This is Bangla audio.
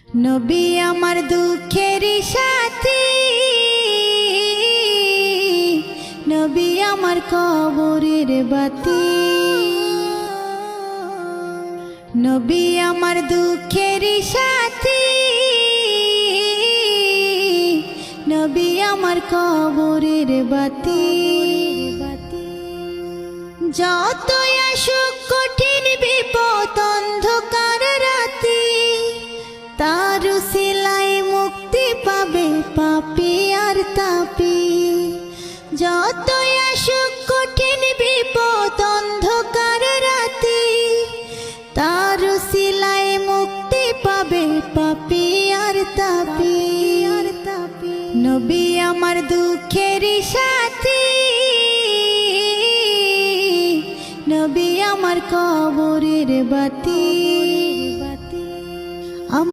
নবী আমার দুঃখের সাথী, নবী আমার কবরের বাতি। নবী আমার দুঃখের সাথী, নবী আমার কবরের বাতি। যতই আসুক কঠিন বিপদ অন্ধকার রাতি, তার উসিলায় মুক্তি পাবে পাপী আর তাপী। যতই আসুক কঠিন বিপদ অন্ধকার রাতি, তার উসিলায় মুক্তি পাবে পাপী আর তাপী। নবী আমার দুঃখের সাথী, নবী আমার কবরের বাতি।